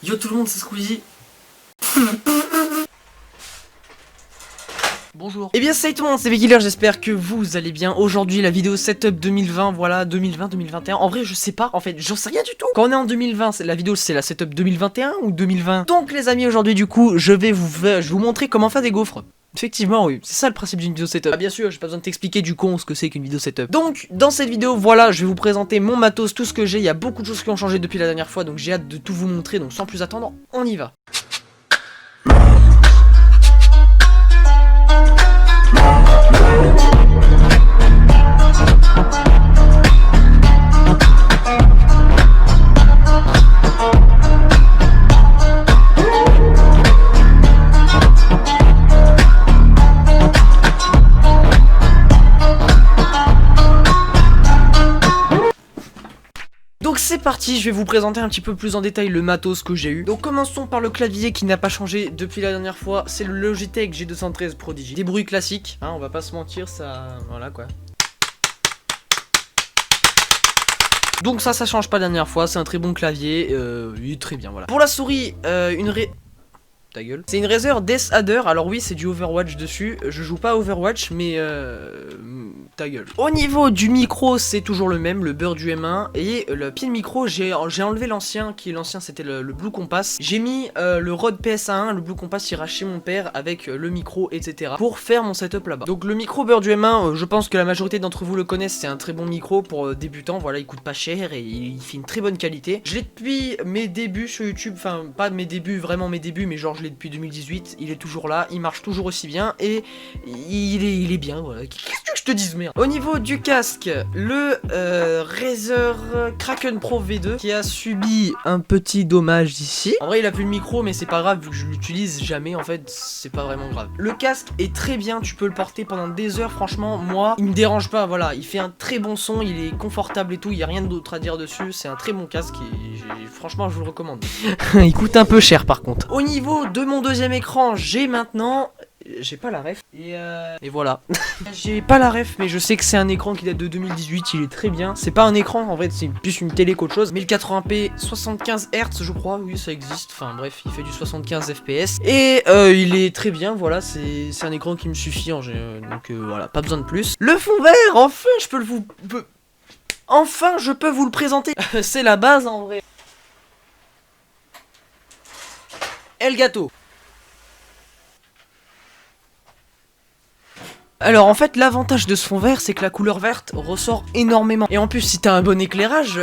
Yo tout le monde, c'est Squeezie. Bonjour. Eh bien salut tout le monde, c'est Vkiller, j'espère que vous allez bien. Aujourd'hui la vidéo setup 2020, voilà 2020-2021. En vrai je sais pas, en fait j'en sais rien du tout. Quand on est en 2020, la vidéo c'est la setup 2021 ou 2020. Donc les amis, aujourd'hui du coup je vais vous montrer comment faire des gaufres. Effectivement oui, c'est ça le principe d'une vidéo setup. Ah bien sûr, j'ai pas besoin de t'expliquer du con ce que c'est qu'une vidéo setup. Donc dans cette vidéo, voilà, je vais vous présenter mon matos, tout ce que j'ai. Il y a beaucoup de choses qui ont changé depuis la dernière fois, donc j'ai hâte de tout vous montrer. Donc sans plus attendre, on y va. Donc c'est parti, je vais vous présenter un petit peu plus en détail le matos que j'ai eu. Donc commençons par le clavier qui n'a pas changé depuis la dernière fois, c'est le Logitech G213 Prodigy. Des bruits classiques, hein, on va pas se mentir, ça... voilà quoi. Donc ça change pas la dernière fois, c'est un très bon clavier, il est très bien, voilà. Pour la souris, ta gueule. C'est une Razer Death Adder, alors oui c'est du Overwatch dessus, je joue pas à Overwatch mais ta gueule. Au niveau du micro c'est toujours le même, le beurre du M1, et le pied de micro j'ai enlevé l'ancien, l'ancien c'était le Blue Compass. J'ai mis le Rode PSA1, le Blue Compass ira chez mon père avec le micro etc. pour faire mon setup là-bas. Donc le micro beurre du M1, je pense que la majorité d'entre vous le connaissent, c'est un très bon micro pour débutants, voilà il coûte pas cher et il fait une très bonne qualité. Je l'ai depuis mes débuts sur YouTube, enfin pas mes débuts, vraiment mes débuts, mais genre je l'ai depuis 2018, il est toujours là, il marche toujours aussi bien et il est bien, voilà. Qu'est-ce que je te dise, merde. Au niveau du casque, le Razer Kraken Pro V2 qui a subi un petit dommage ici. En vrai il a plus le micro mais c'est pas grave vu que je l'utilise jamais, en fait c'est pas vraiment grave. Le casque est très bien, tu peux le porter pendant des heures, franchement moi il me dérange pas, voilà, il fait un très bon son, il est confortable et tout, il y a rien d'autre à dire dessus, c'est un très bon casque et franchement je vous le recommande. Il coûte un peu cher par contre. Au niveau de mon deuxième écran, j'ai maintenant... J'ai pas la ref et voilà. J'ai pas la ref mais je sais que c'est un écran qui date de 2018, il est très bien. C'est pas un écran en fait, c'est plus une télé qu'autre chose. 1080p 75 Hz je crois, oui ça existe. Enfin bref, il fait du 75 fps et il est très bien, voilà, c'est un écran qui me suffit donc voilà, pas besoin de plus. Le fond vert, enfin je peux enfin je peux vous le présenter. C'est la base en vrai. Elgato. Alors en fait l'avantage de ce fond vert c'est que la couleur verte ressort énormément. Et en plus si t'as un bon éclairage,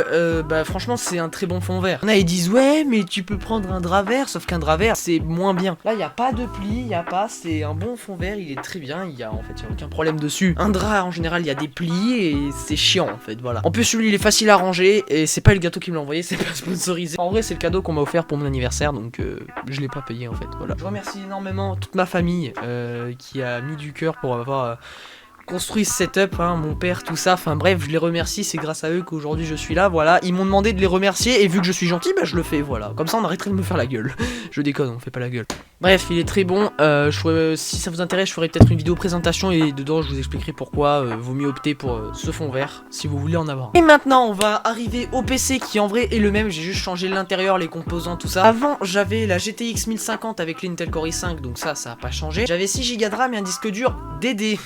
bah franchement c'est un très bon fond vert. Il y en a ils disent ouais mais tu peux prendre un drap vert, sauf qu'un drap vert c'est moins bien. Là il n'y a pas de plis, il n'y a pas, c'est un bon fond vert, il est très bien, il y a aucun problème dessus. Un drap en général il y a des plis et c'est chiant en fait, voilà. En plus celui il est facile à ranger et c'est pas Elgato qui me l'a envoyé, c'est pas sponsorisé. En vrai c'est le cadeau qu'on m'a offert pour mon anniversaire donc je l'ai pas payé en fait, voilà. Je remercie énormément toute ma famille qui a mis du cœur pour avoir construit ce setup, hein, mon père, tout ça, enfin bref, je les remercie, c'est grâce à eux qu'aujourd'hui je suis là, voilà, ils m'ont demandé de les remercier, et vu que je suis gentil, bah je le fais, voilà, comme ça on arrêterait de me faire la gueule, je déconne, on fait pas la gueule. Bref, il est très bon, si ça vous intéresse, je ferai peut-être une vidéo présentation, et dedans je vous expliquerai pourquoi vaut mieux opter pour ce fond vert, si vous voulez en avoir un. Et maintenant, on va arriver au PC qui en vrai est le même, j'ai juste changé l'intérieur, les composants, tout ça. Avant, j'avais la GTX 1050 avec l'Intel Core i5, donc ça a pas changé. J'avais 6 Go de RAM et un disque dur DD.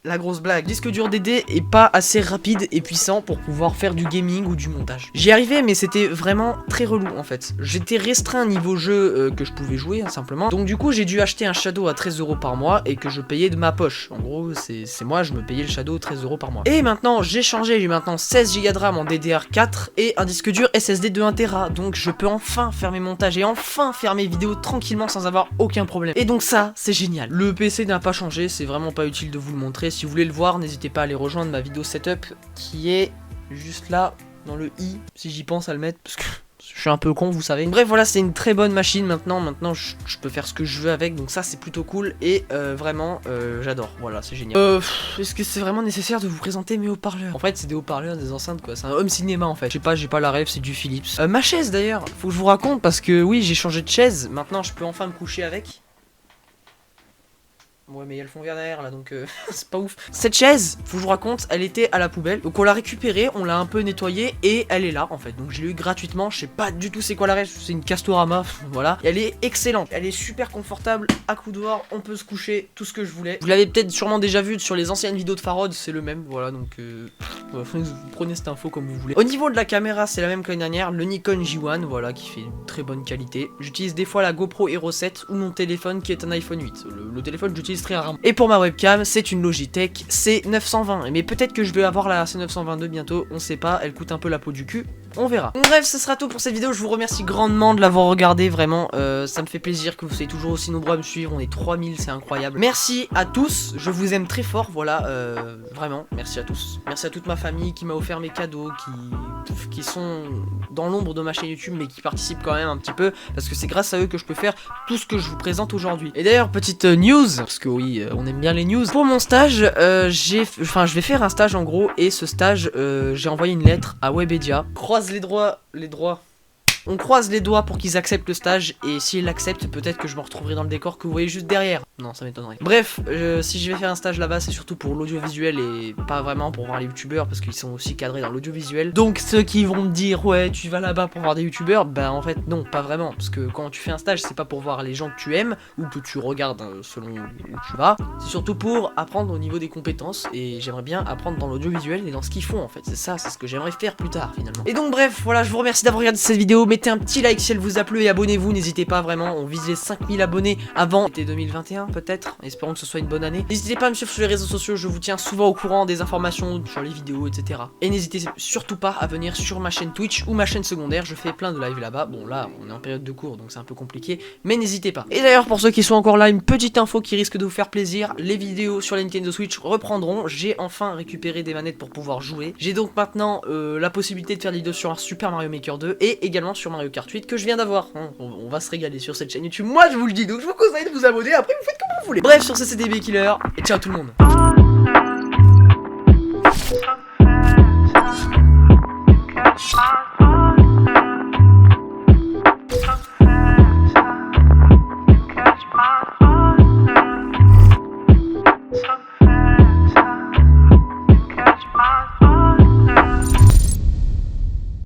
La grosse blague, disque dur DD est pas assez rapide et puissant pour pouvoir faire du gaming ou du montage. J'y arrivais mais c'était vraiment très relou en fait. J'étais restreint niveau jeu que je pouvais jouer hein, simplement. Donc du coup j'ai dû acheter un Shadow à 13 € par mois et que je payais de ma poche. En gros c'est moi, je me payais le Shadow 13 € par mois. Et maintenant j'ai changé, j'ai maintenant 16 Go de RAM en DDR4 et un disque dur SSD de 1 Tera. Donc je peux enfin faire mes montages et enfin faire mes vidéos tranquillement sans avoir aucun problème. Et donc ça c'est génial. Le PC n'a pas changé, c'est vraiment pas utile de vous le montrer. Si vous voulez le voir, n'hésitez pas à aller rejoindre ma vidéo setup qui est juste là dans le i, si j'y pense à le mettre parce que je suis un peu con, vous savez. Bref, voilà, c'est une très bonne machine maintenant je peux faire ce que je veux avec, donc ça c'est plutôt cool et vraiment j'adore, voilà, c'est génial. Est-ce que c'est vraiment nécessaire de vous présenter mes haut-parleurs? En fait c'est des haut-parleurs, des enceintes quoi, c'est un home cinéma en fait. J'ai pas la rêve, c'est du Philips. Ma chaise d'ailleurs, faut que je vous raconte parce que oui j'ai changé de chaise, maintenant je peux enfin me coucher avec. Ouais, mais il y a le fond vert derrière là, donc c'est pas ouf. Cette chaise, faut que je vous raconte, elle était à la poubelle. Donc on l'a récupérée, on l'a un peu nettoyée et elle est là en fait. Donc je l'ai eu gratuitement, je sais pas du tout c'est quoi la rêve, c'est une Castorama, voilà. Et elle est excellente, elle est super confortable, à coudoir, on peut se coucher, tout ce que je voulais. Vous l'avez peut-être sûrement déjà vu sur les anciennes vidéos de Farod, c'est le même, voilà. Donc vous prenez cette info comme vous voulez. Au niveau de la caméra, c'est la même que l'année dernière, le Nikon J1, voilà, qui fait une très bonne qualité. J'utilise des fois la GoPro Hero 7 ou mon téléphone qui est un iPhone 8. Le téléphone, j'utilise très rarement. Et pour ma webcam, c'est une Logitech C920. Mais peut-être que je vais avoir la C922 bientôt, on sait pas, elle coûte un peu la peau du cul. On verra. Bref, ce sera tout pour cette vidéo. Je vous remercie grandement de l'avoir regardé, vraiment. Ça me fait plaisir que vous soyez toujours aussi nombreux à me suivre. On est 3000, c'est incroyable. Merci à tous, je vous aime très fort, voilà. Vraiment, merci à tous. Merci à toute ma famille qui m'a offert mes cadeaux, qui sont dans l'ombre de ma chaîne YouTube, mais qui participent quand même un petit peu, parce que c'est grâce à eux que je peux faire tout ce que je vous présente aujourd'hui. Et d'ailleurs, petite news, parce que oui, on aime bien les news. Pour mon stage, je vais faire un stage en gros, et ce stage, j'ai envoyé une lettre à Webedia. Croise les droits. On croise les doigts pour qu'ils acceptent le stage, et s'ils l'acceptent, peut-être que je me retrouverai dans le décor que vous voyez juste derrière. Non, ça m'étonnerait. Bref, si je vais faire un stage là-bas, c'est surtout pour l'audiovisuel et pas vraiment pour voir les youtubeurs, parce qu'ils sont aussi cadrés dans l'audiovisuel. Donc ceux qui vont me dire, ouais, tu vas là-bas pour voir des youtubeurs, bah en fait non, pas vraiment, parce que quand tu fais un stage, c'est pas pour voir les gens que tu aimes, ou que tu regardes selon où tu vas, c'est surtout pour apprendre au niveau des compétences, et j'aimerais bien apprendre dans l'audiovisuel et dans ce qu'ils font en fait, c'est ça, c'est ce que j'aimerais faire plus tard finalement. Et donc bref, voilà, je vous remercie d'avoir regardé cette vidéo, mettez un petit like si elle vous a plu et abonnez-vous, n'hésitez pas vraiment, on vise les 5000 abonnés avant l'été 2021 peut-être, espérons que ce soit une bonne année. N'hésitez pas à me suivre sur les réseaux sociaux, je vous tiens souvent au courant des informations sur les vidéos, etc. Et n'hésitez surtout pas à venir sur ma chaîne Twitch ou ma chaîne secondaire, je fais plein de lives là-bas. Bon là, on est en période de cours donc c'est un peu compliqué, mais n'hésitez pas. Et d'ailleurs pour ceux qui sont encore là, une petite info qui risque de vous faire plaisir, les vidéos sur la Nintendo Switch reprendront, j'ai enfin récupéré des manettes pour pouvoir jouer. J'ai donc maintenant la possibilité de faire des vidéos sur un Super Mario Maker 2 et également sur Mario Kart 8 que je viens d'avoir. On va se régaler sur cette chaîne YouTube, moi je vous le dis, donc je vous conseille de vous abonner, après vous faites comme vous voulez. Bref, sur ce c'était B-Killer, et ciao tout le monde.